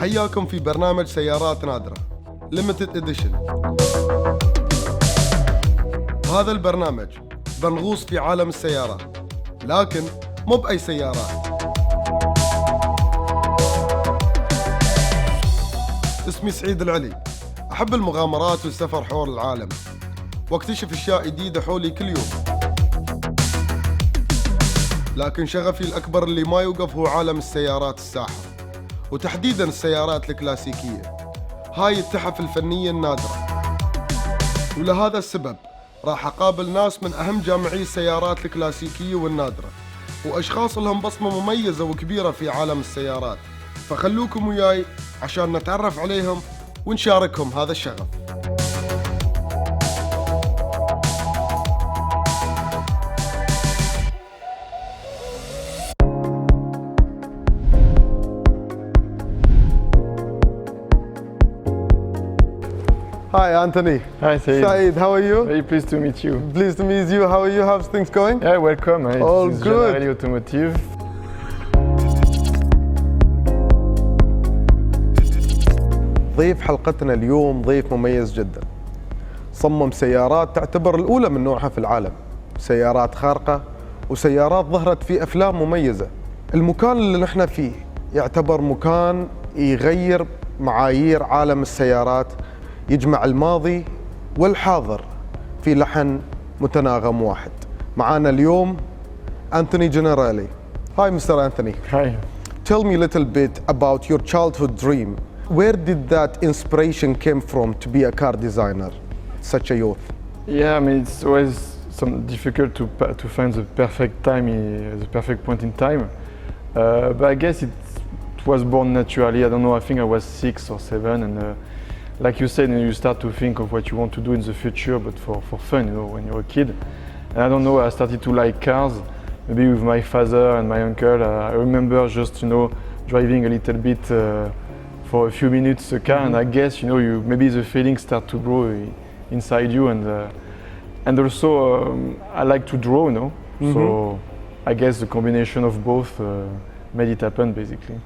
حياكم في برنامج سيارات نادرة Limited Edition. هذا البرنامج بنغوص في عالم السيارات، لكن مو بأي سيارات. اسمي سعيد العلي، أحب المغامرات والسفر حول العالم واكتشف أشياء جديدة حولي كل يوم. لكن شغفي الأكبر اللي ما يوقف هو عالم السيارات الساحر، وتحديداً السيارات الكلاسيكية، هاي التحف الفنية النادرة. ولهذا السبب راح أقابل ناس من أهم جامعي السيارات الكلاسيكية والنادرة، وأشخاص لهم بصمة مميزة وكبيرة في عالم السيارات. فخلوكم وياي عشان نتعرف عليهم ونشاركهم هذا الشغف. Hi Anthony. Hi Sa'id. Sa'id, how are you? Very pleased to meet you. Pleased to meet you. How are you? How's things going? Yeah, welcome. All This is good. Janaréilli Automotive. ضيف حلقتنا اليوم ضيف مميز جدا. صمم سيارات تعتبر الأولى من نوعها في العالم، سيارات خارقة وسيارات ظهرت في أفلام مميزة. المكان اللي نحن فيه يعتبر مكان يغير معايير عالم السيارات، يجمع الماضي والحاضر في لحن متناغم واحد. معانا اليوم أنتوني جاناريللي. Hi Mr. Anthony. Hi. Tell me a little bit about your childhood dream. Where did that inspiration came from to be a car designer, such a youth? Yeah, I mean it's always difficult to find the perfect time, the perfect point in time. But I guess it was born naturally. I don't know. I think I was 6 or 7, and like you said, you start to think of what you want to do in the future, but for fun, when you're a kid. And I don't know. I started to like cars, maybe with my father and my uncle. I remember just driving a little bit. For a few minutes a car, and I guess maybe the feelings start to grow inside you, and also I like to draw, so I guess the combination of both made it happen basically.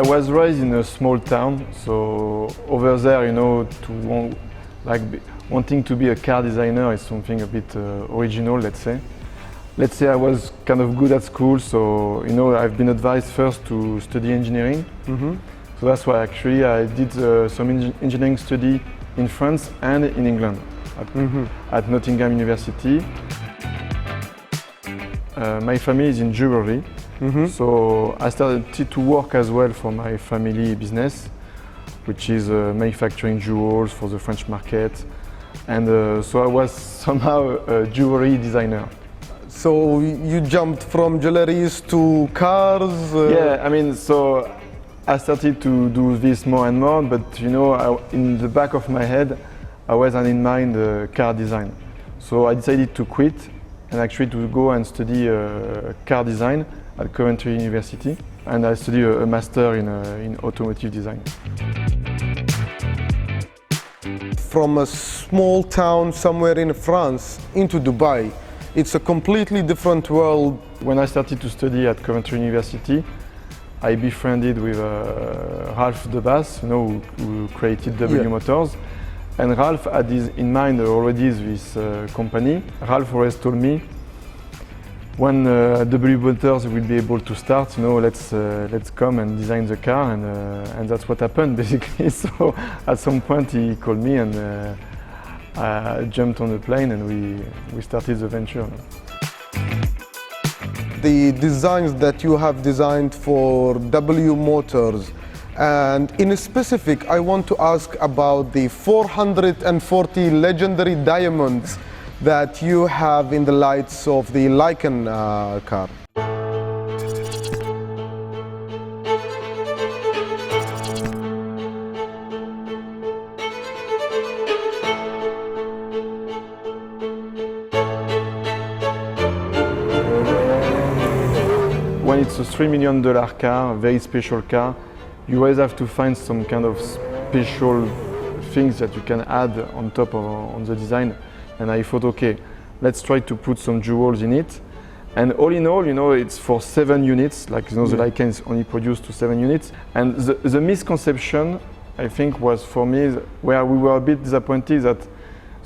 I was raised in a small town, so over there, wanting to be a car designer is something a bit original, let's say. Let's say I was kind of good at school, so I've been advised first to study engineering. So that's why actually I did some engineering study in France and in England at Nottingham University. My family is in jewelry, so I started to work as well for my family business, which is manufacturing jewels for the French market. And so I was somehow a jewelry designer. So you jumped from jewelries to cars? Yeah, I mean, so I started to do this more and more, but in the back of my head, I was in mind car design. So I decided to quit and actually to go and study car design at Coventry University, and I studied a master in automotive design. From a small town somewhere in France into Dubai, it's a completely different world. When I started to study at Coventry University, I befriended with Ralph Debas, who created W Motors. And Ralph had in mind already this company. Ralph always told me, when W Motors will be able to start, let's come and design the car, and that's what happened basically. So at some point he called me, and I jumped on the plane, and we started the venture. The designs that you have designed for W Motors, and in specific, I want to ask about the 440 legendary diamonds that you have in the lights of the Lycan car. When it's a $3 million car, a very special car, you always have to find some kind of special things that you can add on top on the design. and I thought, okay, let's try to put some jewels in it. And all in all, it's for 7 units, like the Lycan is only produced to 7 units. And the misconception, I think, was for me where we were a bit disappointed that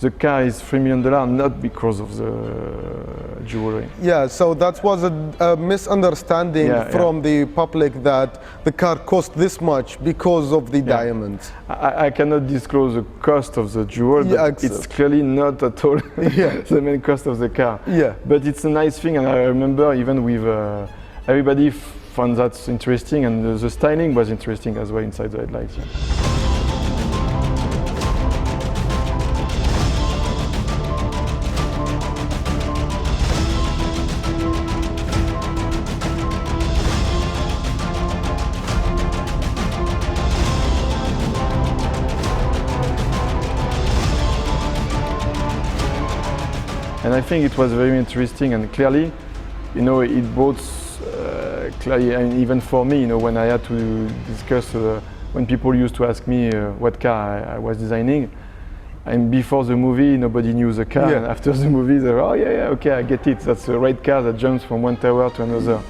the car is $3 million, not because of the jewelry. Yeah, so that was a misunderstanding from the public that the car cost this much because of the diamonds. I cannot disclose the cost of the jewel, but it's clearly not at all the main cost of the car. Yeah. But it's a nice thing, and I remember even with everybody found that interesting, and the styling was interesting as well inside the headlights. Yeah. And I think it was very interesting, and clearly, it brought clearly, and even for me, when I had to discuss, when people used to ask me what car I was designing, and before the movie, nobody knew the car, and after the movie, they were, oh yeah, okay, I get it. That's the right car that jumps from one tower to another.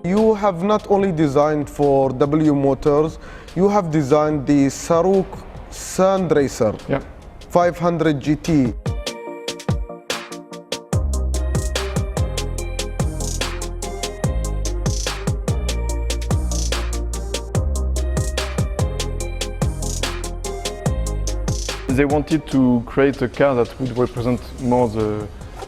You have not only designed for W Motors, you have designed the Sarouk Sand Racer 500 GT. They wanted to create a car that would represent more the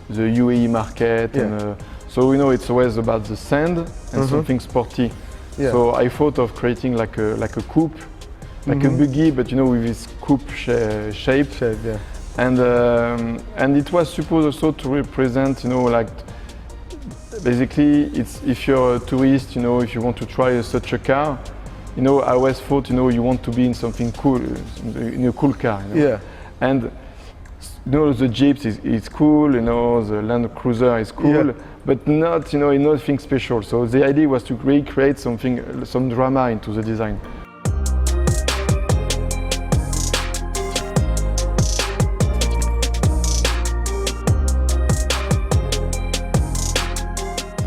UAE market, and so it's always about the sand and something sporty. Yeah. So I thought of creating like a coupe, like a buggy, but with this coupe shape. Yeah. And it was supposed also to represent, like basically it's if you're a tourist, if you want to try such a car, I always thought, you want to be in something cool, in a cool car. Yeah. And the Jeeps is cool, the Land Cruiser is cool, but not, nothing special. So the idea was to recreate some drama into the design.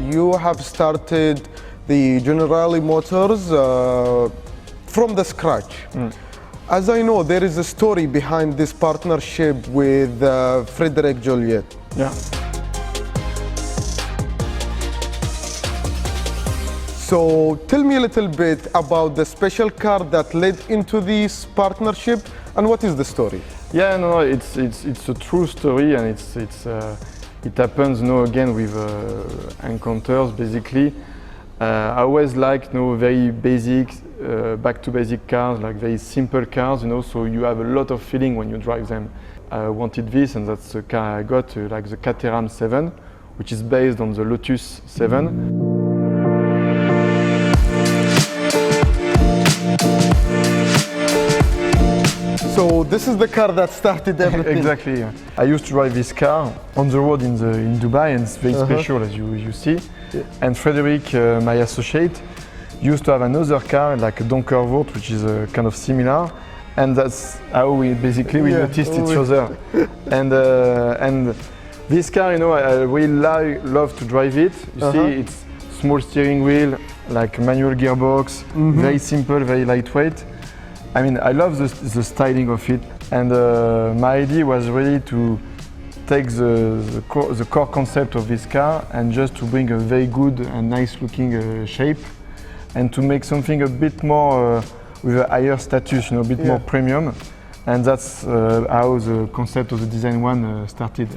You have started the Jánarيللي Motors from the scratch. As I know, there is a story behind this partnership with Frédéric Joliet. Yeah. So tell me a little bit about the special car that led into this partnership, and what is the story? Yeah, no, it's a true story, and it happens, again with encounters basically. I always liked, very basic, back to basic cars, like very simple cars, so you have a lot of feeling when you drive them. I wanted this, and that's the car I got, like the Caterham 7, which is based on the Lotus 7. So this is the car that started everything. Exactly. Yeah. I used to drive this car on the road in Dubai, and it's very special, as you see. Yeah. And Frédéric, my associate, used to have another car like a Donkervoort, which is kind of similar, and that's how we noticed each other. And this car, I really love to drive it. You see, it's small steering wheel, like manual gearbox, very simple, very lightweight. I mean, I love the styling of it, and my idea was really to take the core concept of this car and just to bring a very good and nice looking shape, and to make something a bit more with a higher status, a bit more premium, and that's how the concept of the Design One started.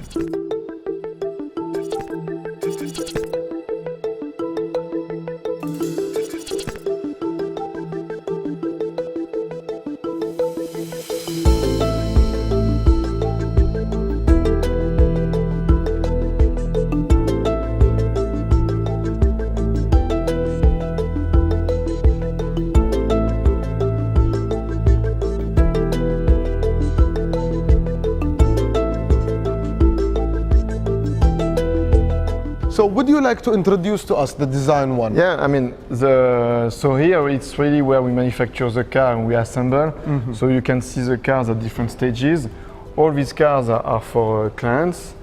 would you like to introduce to us the design one? Yeah, I mean, so here it's really where we manufacture the car and we assemble. So you can see the cars at different stages. All these cars are for clients.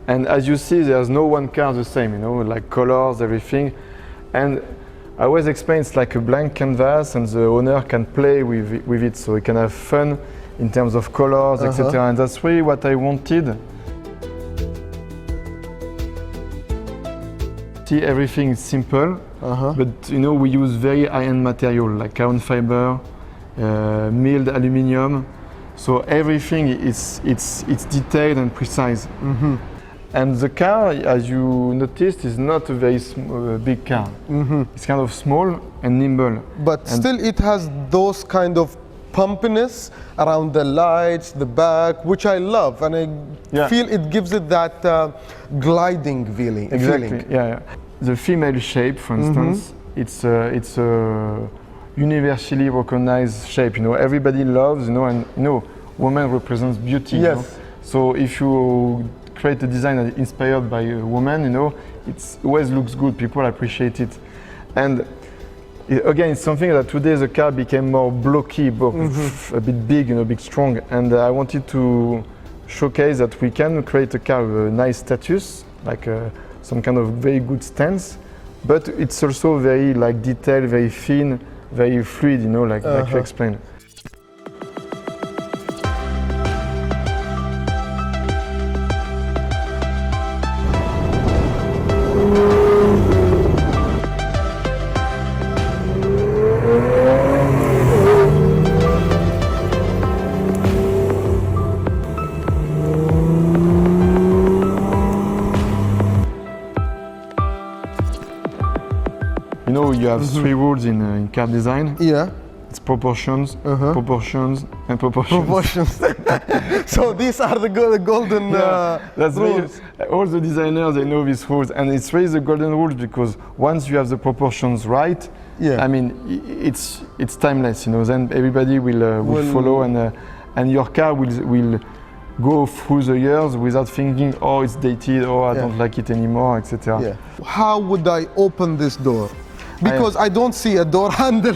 And as you see, there's no one car the same, you know, like colors, everything. And I always explain it's like a blank canvas and the owner can play with it. So he can have fun in terms of colors, etc. And that's really what I wanted. See, everything is simple, but you know, we use very high-end material like carbon fiber, milled aluminium. So everything it's detailed and precise. And the car, as you noticed, is not a very big car. It's kind of small and nimble. But still it has those kind of pumpiness around the lights, the back, which I love, and I feel it gives it that gliding feeling. Exactly. Yeah. The female shape, for instance, it's a universally recognized shape. You know, everybody loves. You know, and you know, woman represents beauty. Yes. You know? So if you create a design that is inspired by a woman, you know, it always looks good. People appreciate it, and again, it's something that today the car became more blocky, a bit big, you know, big strong. And I wanted to showcase that we can create a car with a nice status, like some kind of very good stance, but it's also very like detailed, very thin, very fluid, you know, like you explained. You know, you have three rules in car design. Yeah. It's proportions, proportions, and proportions. Proportions. So these are the golden that's rules. Really, all the designers, they know these rules, and it's really the golden rules because once you have the proportions right, I mean, it's timeless. You know, then everybody will follow, and your car will go through the years without thinking, oh, it's dated, or I don't like it anymore, etc. Yeah. How would I open this door? Because I don't see a door handle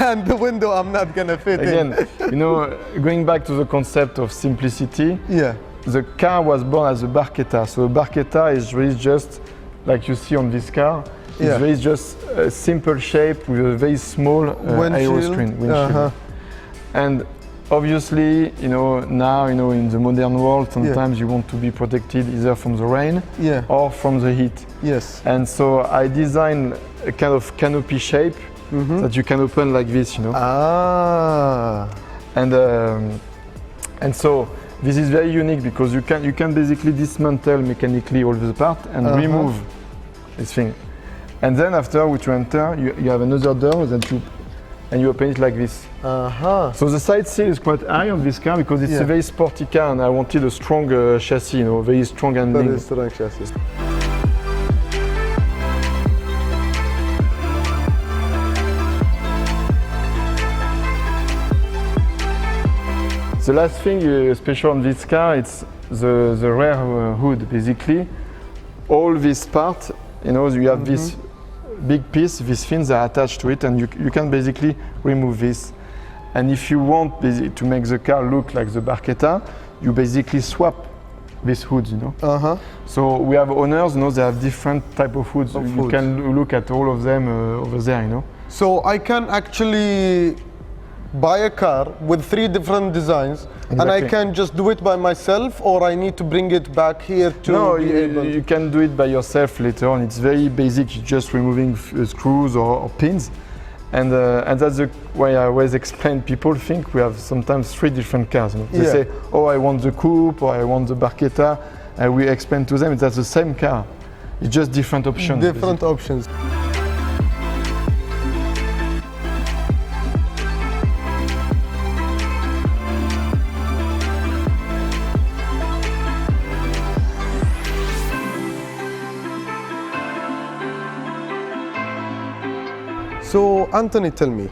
and the window I'm not gonna fit in. You know, going back to the concept of simplicity, the car was born as a barchetta. So a barchetta is really just, like you see on this car, it's really just a simple shape with a very small aero screen, windshield. And obviously, you know, now, you know, in the modern world, sometimes you want to be protected either from the rain or from the heat. Yes. And so I designed a kind of canopy shape that you can open like this, you know. And so this is very unique because you can basically dismantle mechanically all the part and remove this thing. And then after which you enter, you have another door that you open it like this. So the side seal is quite high on this car because it's a very sporty car, and I wanted a strong chassis, you know, very strong handling. Very strong chassis. The last thing special on this car, it's the rear hood. Basically, all this part, you know, you have this big piece, these fins are attached to it, and you can basically remove this. And if you want to make the car look like the barchetta, you basically swap these hoods, you know. So we have owners, you know, they have different type of hoods. You can look at all of them over there, you know. So I can actually buy a car with 3 different designs, and I can just do it by myself, or I need to bring it back here to be able? You can do it by yourself later on. It's very basic, just removing screws or pins. And that's why I always explain. People think we have sometimes 3 different cars. You know? They say, oh, I want the coupe, or I want the barchetta. And we explain to them that's the same car. It's just different options. Different options. So, Anthony, tell me,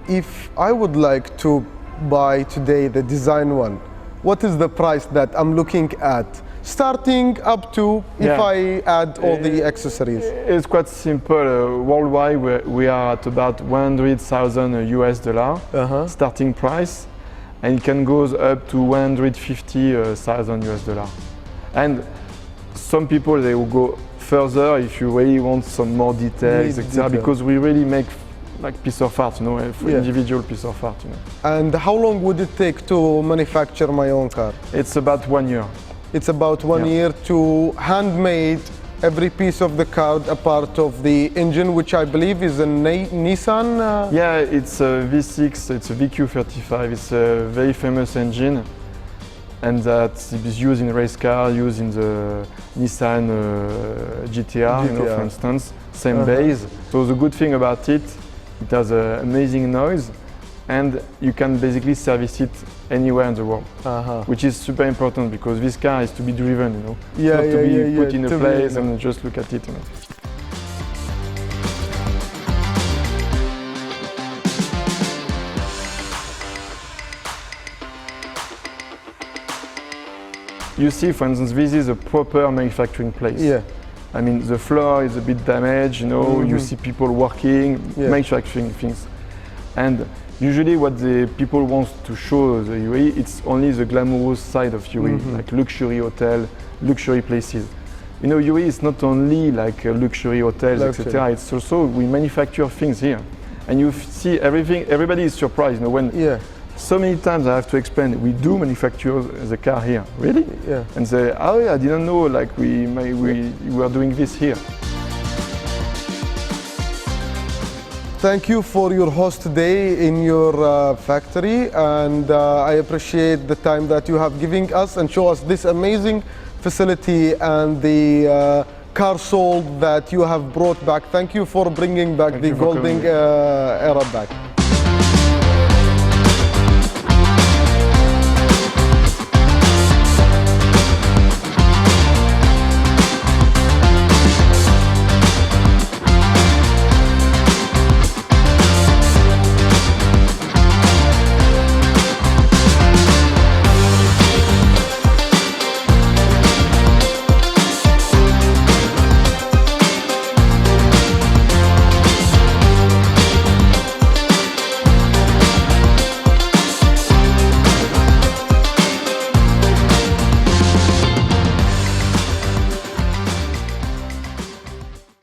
if I would like to buy today the design one, what is the price that I'm looking at starting up to if Yeah. I add all the accessories? It's quite simple. Worldwide, we are at about 100,000 US dollar starting price, and it can go up to 150,000 US dollar. And some people they will go further if you really want some more details, etc. Because we really make like piece of art, you know, individual piece of art, you know. And how long would it take to manufacture my own car? It's about 1 year. It's about 1 year to handmade every piece of the car, a part of the engine, which I believe is a Nissan. Yeah, it's a V6, it's a VQ35. It's a very famous engine, and that is used in race car, used in the Nissan GTR, you know, for instance, same base. So the good thing about it, it has an amazing noise, and you can basically service it anywhere in the world, which is super important because this car is to be driven, you know, not to be put in a place and just look at it, you know. You see, for instance, this is a proper manufacturing place. Yeah. I mean, the floor is a bit damaged, you know, you see people working, manufacturing things. And usually what the people want to show the UAE, it's only the glamorous side of UAE, like luxury hotel, luxury places. You know, UAE is not only like luxury hotels, etc. It's also, we manufacture things here. And you see everything, everybody is surprised, you know, when so many times I have to explain, we do manufacture the car here. Really? Yeah. And say, oh yeah, I didn't know, like we were doing this here. Thank you for your host today in your factory, and I appreciate the time that you have given us and show us this amazing facility and the car soul that you have brought back. Thank you for bringing back the golden era back.